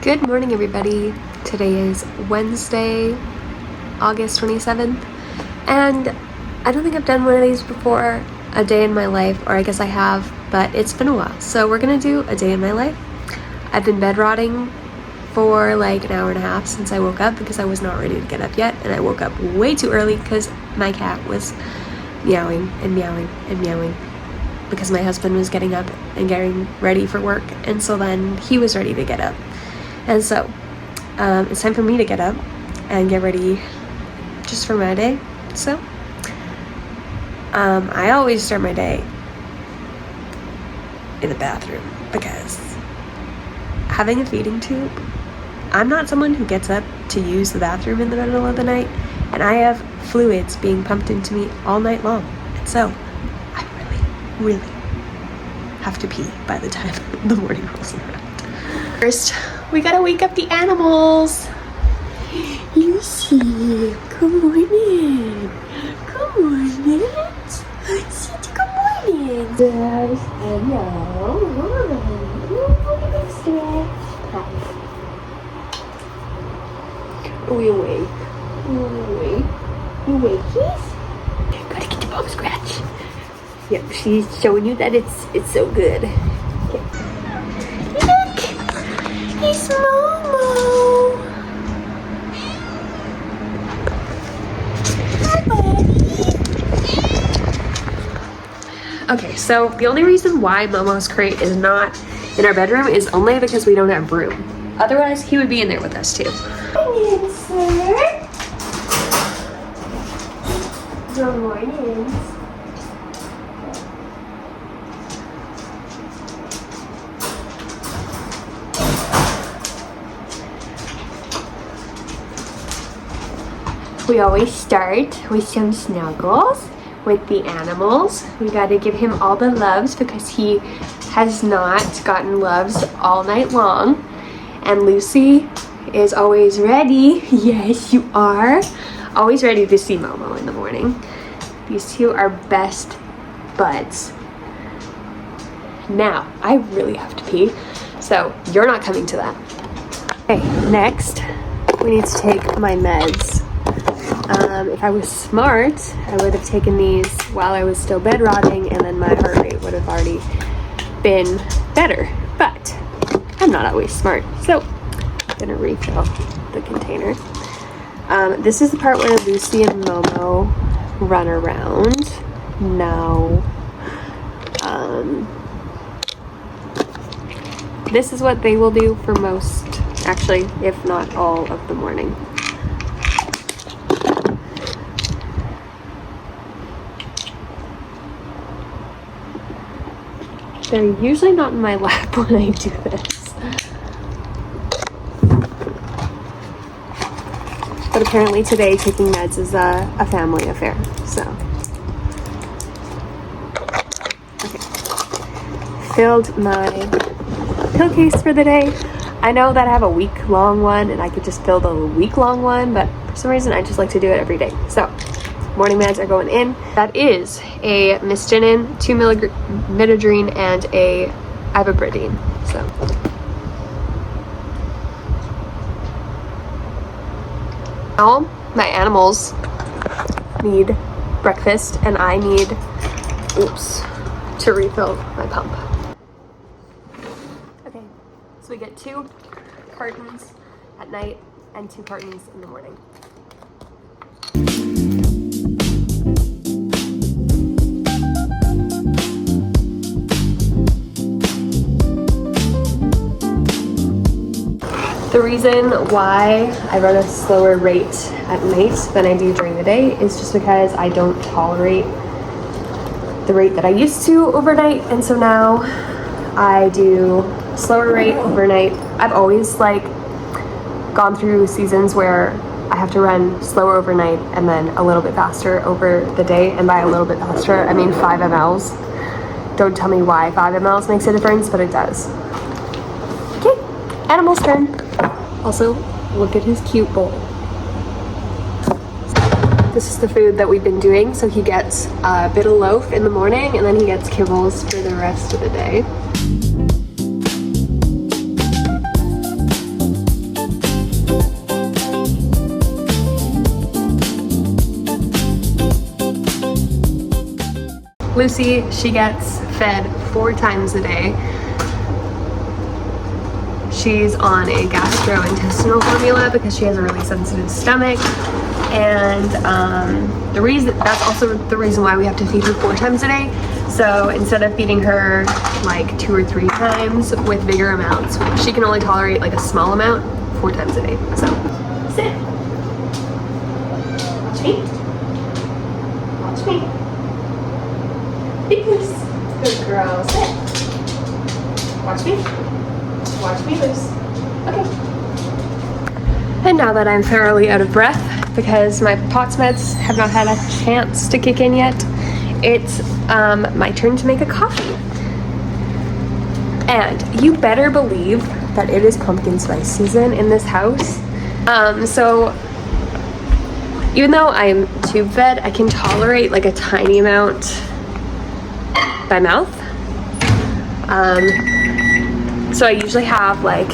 Good morning, everybody. Today is Wednesday, August 27th, and I don't think I've done one of these before, a day in my life, or I guess I have, but it's been a while. So we're gonna do a day in my life. I've been bed rotting for like an hour and a half since I woke up because I was not ready to get up yet, and I woke up way too early because my cat was meowing and meowing and meowing because my husband was getting up and getting ready for work, and so then he was ready to get up. And so it's time for me to get up and get ready just for my day. So I always start my day in the bathroom because having a feeding tube, I'm not someone who gets up to use the bathroom in the middle of the night, and I have fluids being pumped into me all night long. And so I really have to pee by the time the morning rolls around. First, we gotta wake up the animals. Lucy, good morning. Good morning. Lucy, good morning. There's hello. Are we awake? You awake, yes? Gotta get the bum scratch. Yep, she's showing you that it's so good. Okay. It's Momo. Hi, buddy. Okay, so the only reason why Momo's crate is not in our bedroom is only because we don't have room. Otherwise, he would be in there with us too. Good morning, sir. Good morning. We always start with some snuggles with the animals. We got to give him all the loves because he has not gotten loves all night long. And Lucy is always ready. Yes, you are. Always ready to see Momo in the morning. These two are best buds. Now, I really have to pee, so you're not coming to that. Okay, next, we need to take my meds. If I was smart, I would have taken these while I was still bed rotting, and then my heart rate would have already been better. But I'm not always smart, so I'm gonna refill the container. This is the part where Lucy and Momo run around. Now, this is what they will do for most, actually, if not all of the morning. They're usually not in my lap when I do this. But apparently today taking meds is a family affair, so. Okay. Filled my pill case for the day. I know that I have a week-long one and I could just fill the week-long one, but for some reason I just like to do it every day. So, morning meds are going in. That is a Mistinin, 2 midodrine, and a ibabridine. So now my animals need breakfast, and I need, to refill my pump. Okay, so we get 2 cartons at night and 2 cartons in the morning. The reason why I run a slower rate at night than I do during the day is just because I don't tolerate the rate that I used to overnight, and so now I do slower rate overnight. I've always gone through seasons where I have to run slower overnight and then a little bit faster over the day, and by a little bit faster I mean 5 mLs. Don't tell me why 5 mLs makes a difference, but it does. Okay, animal's turn. Also, look at his cute bowl. This is the food that we've been doing. So he gets a bit of loaf in the morning, and then he gets kibbles for the rest of the day. Lucy, she gets fed 4 times a day. She's on a gastrointestinal formula because she has a really sensitive stomach, and that's also the reason why we have to feed her 4 times a day. So instead of feeding her like 2 or 3 times with bigger amounts, she can only tolerate like a small amount 4 times a day. So sit. Watch me. Watch me. Big loose. Good girl. Sit. Watch me. Watch me loose. Okay. And now that I'm thoroughly out of breath because my POTS meds have not had a chance to kick in yet, it's my turn to make a coffee. And you better believe that it is pumpkin spice season in this house. So even though I'm tube fed, I can tolerate like a tiny amount by mouth. So I usually have like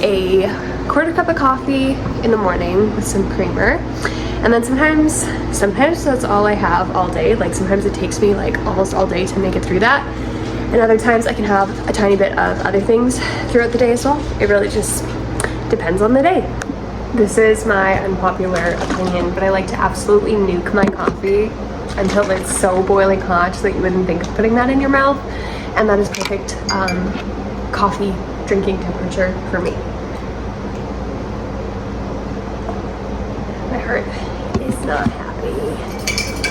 a 1/4 cup of coffee in the morning with some creamer, and then sometimes that's all I have all day. Like sometimes it takes me like almost all day to make it through that, and other times I can have a tiny bit of other things throughout the day as well. It really just depends on the day. This is my unpopular opinion, but I like to absolutely nuke my coffee until it's so boiling hot that you wouldn't think of putting that in your mouth, and that is perfect coffee drinking temperature for me. My heart is not happy.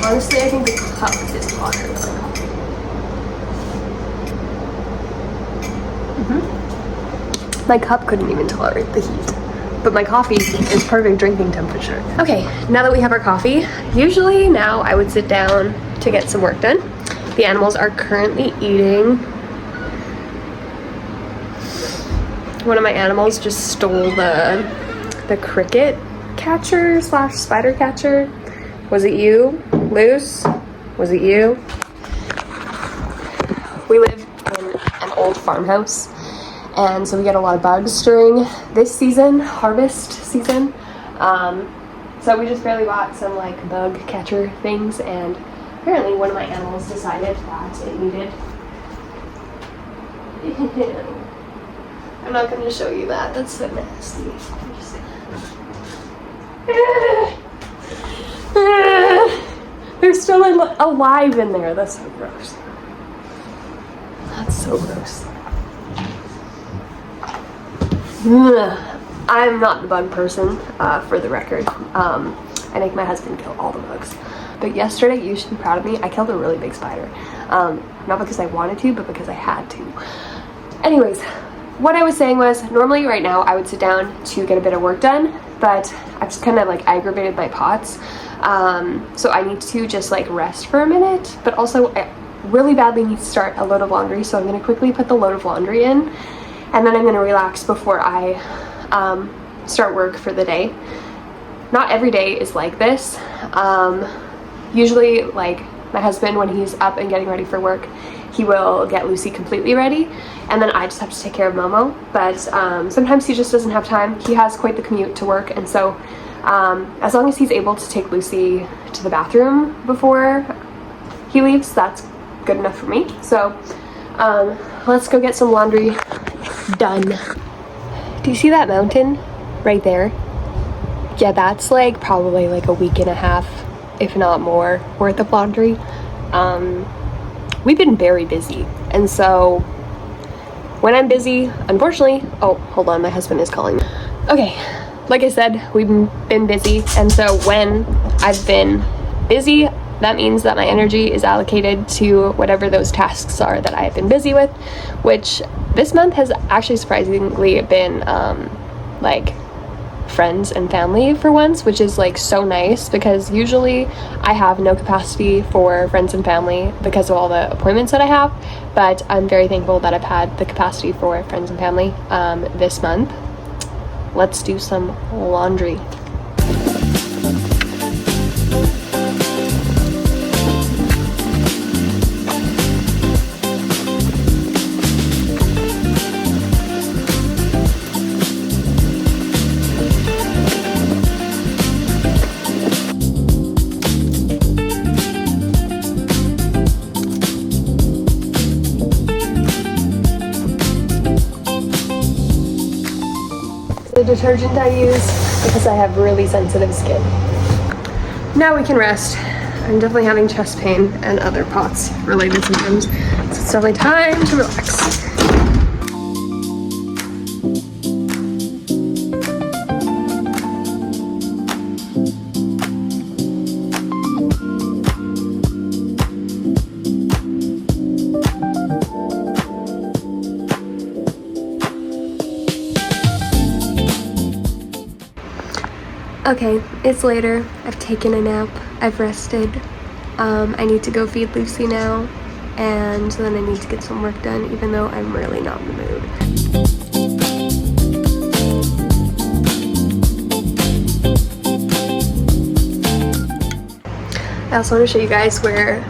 Honestly, I think the cup is hotter than my coffee. My cup couldn't even tolerate the heat, but my coffee is perfect drinking temperature. Okay, now that we have our coffee, usually now I would sit down to get some work done. The animals are currently eating. One of my animals just stole the cricket catcher / spider catcher. Was it you, Luce? Was it you? We live in an old farmhouse, and so we get a lot of bugs during this season, harvest season. So we just barely bought some like bug catcher things, and apparently one of my animals decided that it needed. I'm not going to show you that. That's so nasty. They're still alive in there. That's so gross. That's so gross. I'm not the bug person, for the record. I make my husband kill all the bugs. But yesterday, you should be proud of me, I killed a really big spider. Not because I wanted to, but because I had to. Anyways, what I was saying was, normally right now I would sit down to get a bit of work done, but I've just kind of like aggravated my POTS. So I need to just like rest for a minute, but also I really badly need to start a load of laundry. So I'm going to quickly put the load of laundry in, and then I'm going to relax before I start work for the day. Not every day is like this. Usually, like my husband, when he's up and getting ready for work, he will get Lucy completely ready, and then I just have to take care of Momo. But sometimes he just doesn't have time. He has quite the commute to work, and so as long as he's able to take Lucy to the bathroom before he leaves, that's good enough for me. So let's go get some laundry done. Do you see that mountain right there? Yeah, that's like probably like a week and a half, if not more, worth of laundry. We've been very busy, and so when I'm busy, unfortunately, oh, hold on, my husband is calling me. Okay, like I said, we've been busy, and so when I've been busy, that means that my energy is allocated to whatever those tasks are that I have been busy with, which this month has actually surprisingly been like friends and family for once, which is like so nice, because usually I have no capacity for friends and family because of all the appointments that I have, but I'm very thankful that I've had the capacity for friends and family this month. Let's do some laundry. the detergent I use because I have really sensitive skin. Now we can rest. I'm definitely having chest pain and other POTS related symptoms, so it's definitely time to relax. Okay, it's later. I've taken a nap. I've rested. I need to go feed Lucy now, and then I need to get some work done, even though I'm really not in the mood. I also want to show you guys where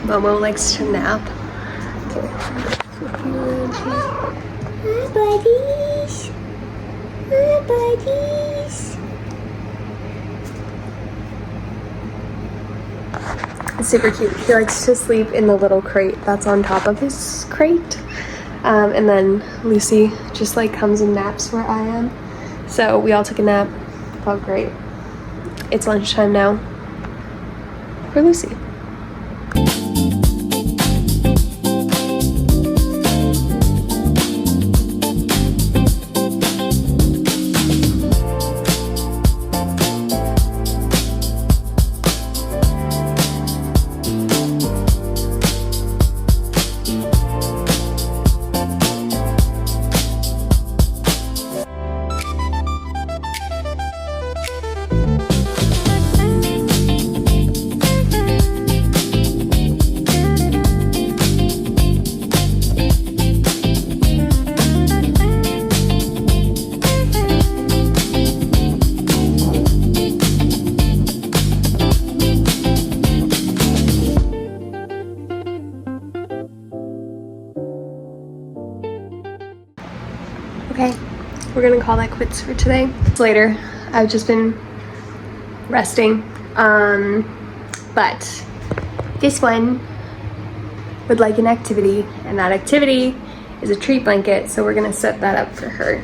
Momo likes to nap. Okay. Hi, buddies. Hi, buddies. It's super cute. He likes to sleep in the little crate that's on top of his crate. And then Lucy just like comes and naps where I am. So we all took a nap. Felt great. It's lunchtime now for Lucy. Okay, we're gonna call that quits for today. Later, I've just been resting, but this one would like an activity, and that activity is a treat blanket, so we're gonna set that up for her.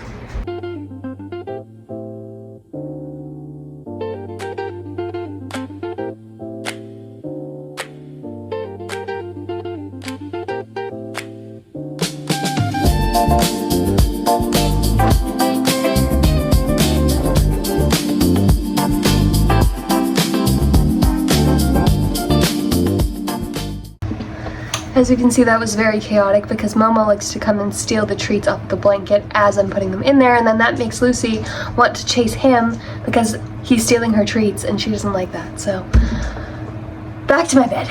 As you can see, that was very chaotic because Momo likes to come and steal the treats off the blanket as I'm putting them in there, and then that makes Lucy want to chase him because he's stealing her treats and she doesn't like that. So back to my bed.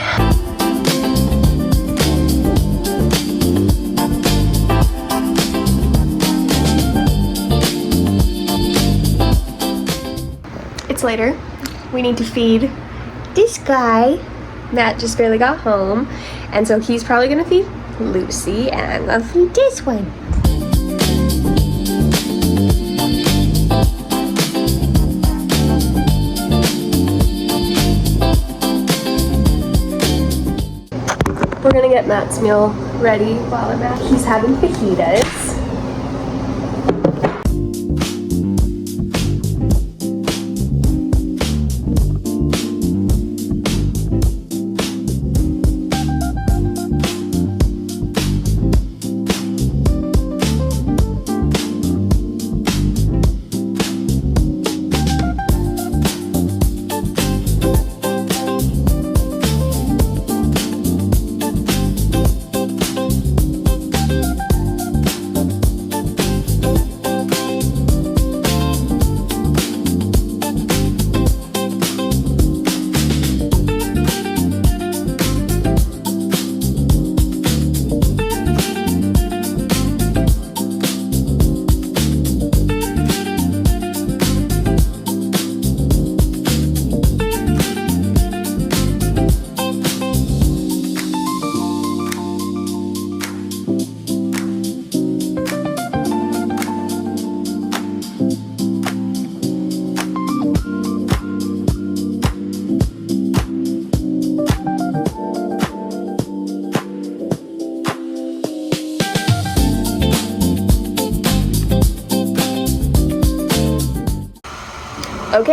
It's later. We need to feed this guy. Matt just barely got home, and so he's probably gonna feed Lucy, and I'm gonna feed this one. We're gonna get Matt's meal ready while I'm at. He's having fajitas.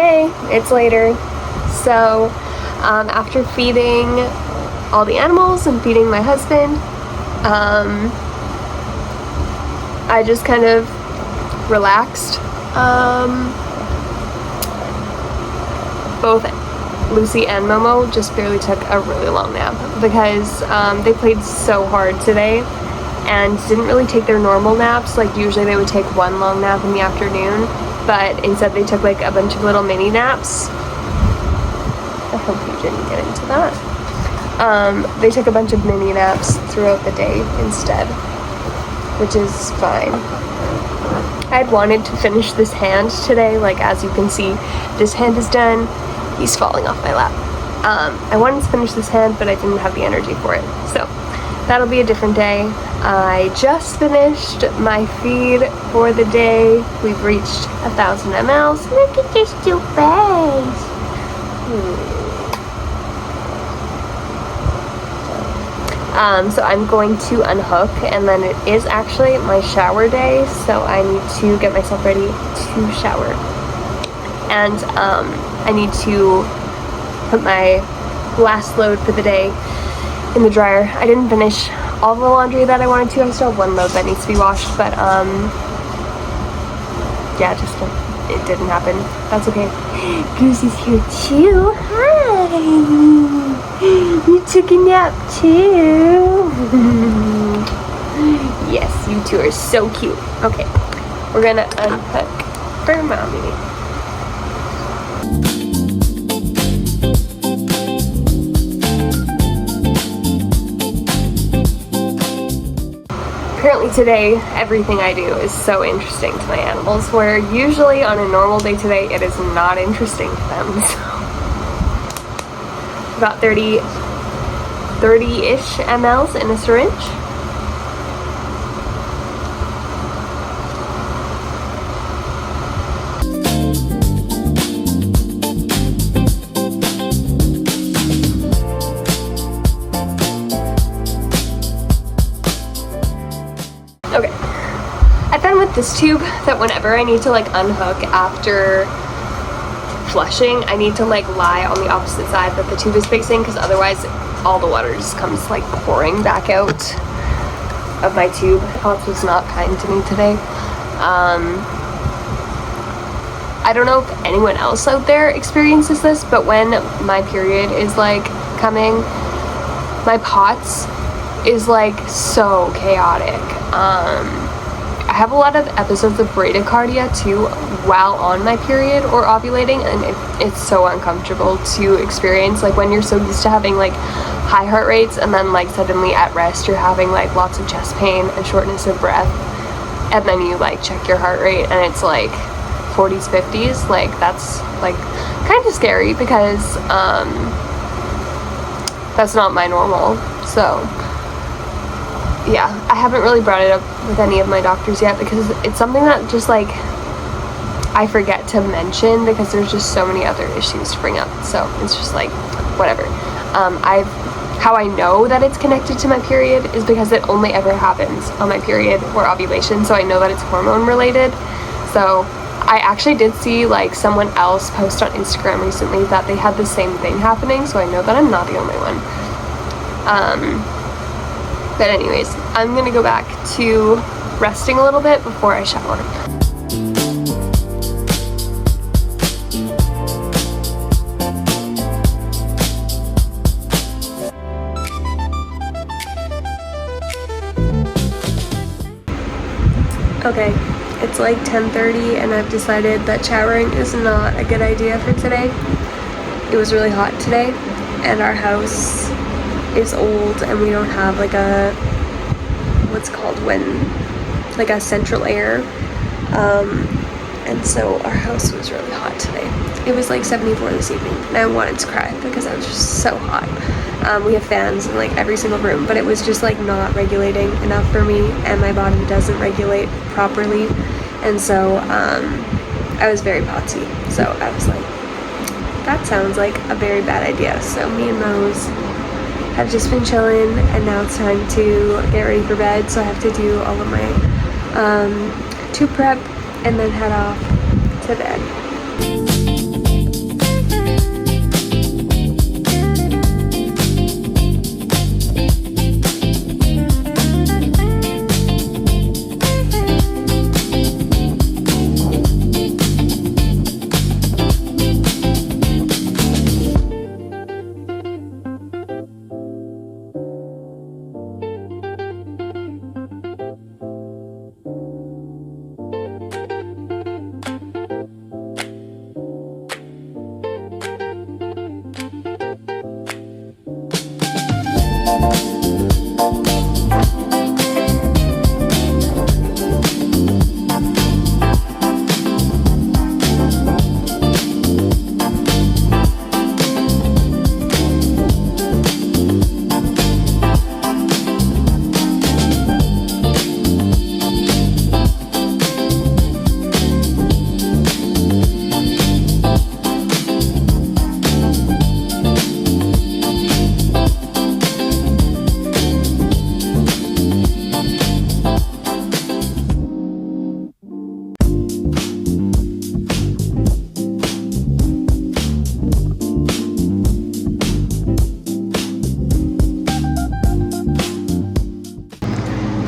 day. It's later. So after feeding all the animals and feeding my husband, I just kind of relaxed. Both Lucy and Momo just barely took a really long nap because they played so hard today and didn't really take their normal naps. Like usually they would take one long nap in the afternoon, but instead they took like a bunch of little mini naps. I hope you didn't get into that. They took a bunch of mini naps throughout the day instead, which is fine. I had wanted to finish this hand today. Like as you can see, this hand is done. He's falling off my lap. I wanted to finish this hand, but I didn't have the energy for it. So that'll be a different day. I just finished my feed for the day. We've reached 1,000 mLs. Look at this two face. So I'm going to unhook, and then it is actually my shower day, so I need to get myself ready to shower. And I need to put my last load for the day in the dryer. I didn't finish all the laundry that I wanted to. I still have one load that needs to be washed, but yeah, just it didn't happen. That's okay. Goose is here too. Hi. You took a nap too. Yes, you two are so cute. Okay, we're gonna unhook for mommy. Apparently today, everything I do is so interesting to my animals, where usually on a normal day today, it is not interesting to them. So, about 30-ish mLs in a syringe. Okay, I found with this tube that whenever I need to like unhook after flushing, I need to like lie on the opposite side that the tube is facing, because otherwise all the water just comes like pouring back out of my tube. Pops was not kind to me today. I don't know if anyone else out there experiences this, but when my period is like coming, my POTS is like so chaotic. I have a lot of episodes of bradycardia too while on my period or ovulating, and it's so uncomfortable to experience. Like when you're so used to having like high heart rates, and then like suddenly at rest you're having like lots of chest pain and shortness of breath, and then you like check your heart rate and it's like 40s 50s. Like that's like kind of scary, because that's not my normal. So yeah, I haven't really brought it up with any of my doctors yet, because it's something that just like I forget to mention, because there's just so many other issues to bring up. So it's just like whatever. How I know that it's connected to my period is because it only ever happens on my period or ovulation, so I know that it's hormone related. So I actually did see like someone else post on Instagram recently that they had the same thing happening, so I know that I'm not the only one. But anyways, I'm gonna go back to resting a little bit before I shower. Okay, it's like 10:30 and I've decided that showering is not a good idea for today. It was really hot today, and our house is old and we don't have like a, what's called when, like a central air, and so our house was really hot today. It was like 74 this evening and I wanted to cry because I was just so hot. We have fans in like every single room, but it was just like not regulating enough for me, and my body doesn't regulate properly, and so I was very potsy. So I was like, that sounds like a very bad idea. So me and Mose have just been chilling, and now it's time to get ready for bed. So I have to do all of my tube prep and then head off to bed.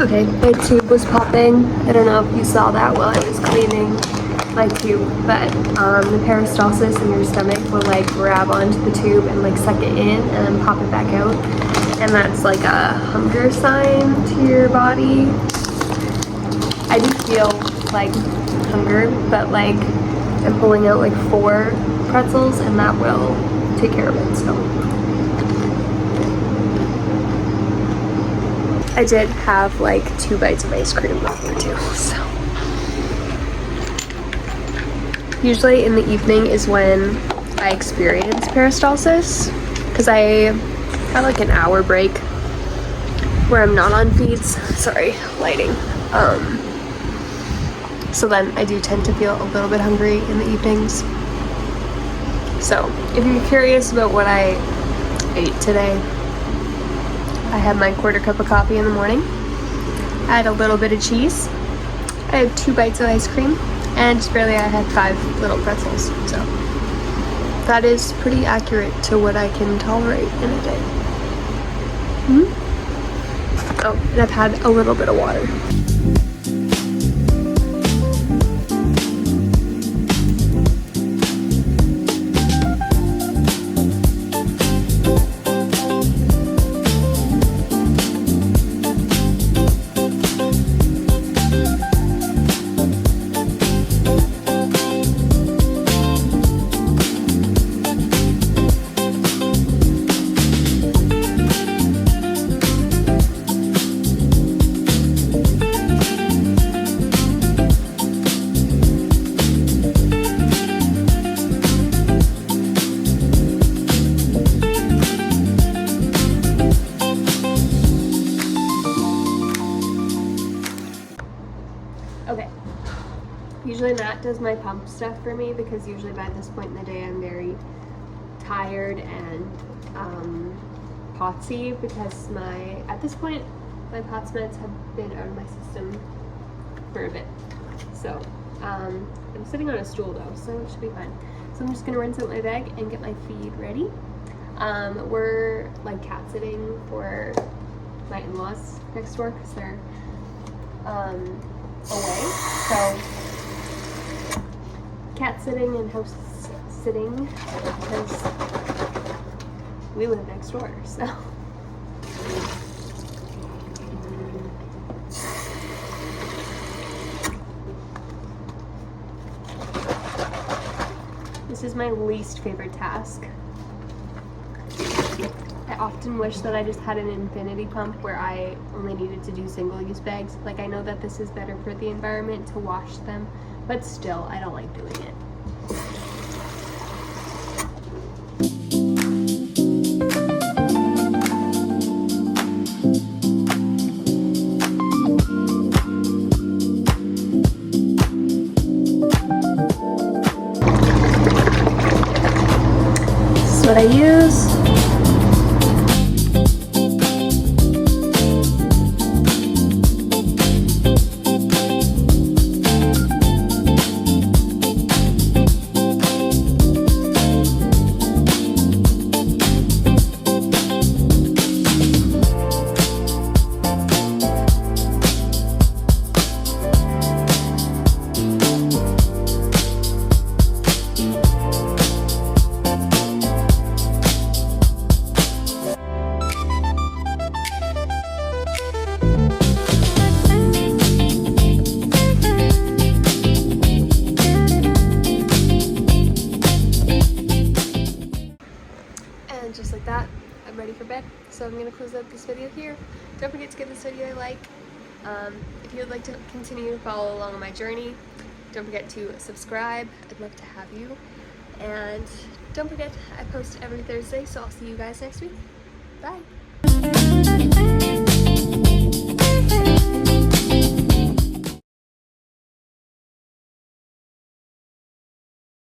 Okay, my tube was popping. I don't know if you saw that while I was cleaning my tube, but the peristalsis in your stomach will like grab onto the tube and like suck it in and then pop it back out. And that's like a hunger sign to your body. I do feel like hunger, but like I'm pulling out like 4 pretzels and that will take care of it, so. I did have like 2 bites of ice cream before too, so. Usually in the evening is when I experience peristalsis, because I have like an hour break where I'm not on feeds. Sorry, lighting. So then I do tend to feel a little bit hungry in the evenings. So if you're curious about what I ate today, I had my 1/4 cup of coffee in the morning. I had a little bit of cheese. I had 2 bites of ice cream, and just barely I had 5 little pretzels. So that is pretty accurate to what I can tolerate in a day. Oh, and I've had a little bit of water. Okay, usually Matt does my pump stuff for me because usually by this point in the day I'm very tired and potsy because at this point my POTS meds have been out of my system for a bit. So I'm sitting on a stool though, so it should be fine. So I'm just gonna rinse out my bag and get my feed ready. We're like cat sitting for my in-laws next door because they're away, so cat sitting and house sitting because we live next door, so. This is my least favorite task. I often wish that I just had an infinity pump where I only needed to do single-use bags. Like, I know that this is better for the environment to wash them, but still, I don't like doing it. This is what I use. Just like that, I'm ready for bed. So I'm going to close out this video here. Don't forget to give this video a like. If you would like to continue to follow along on my journey, don't forget to subscribe. I'd love to have you. And don't forget, I post every Thursday, so I'll see you guys next week. Bye!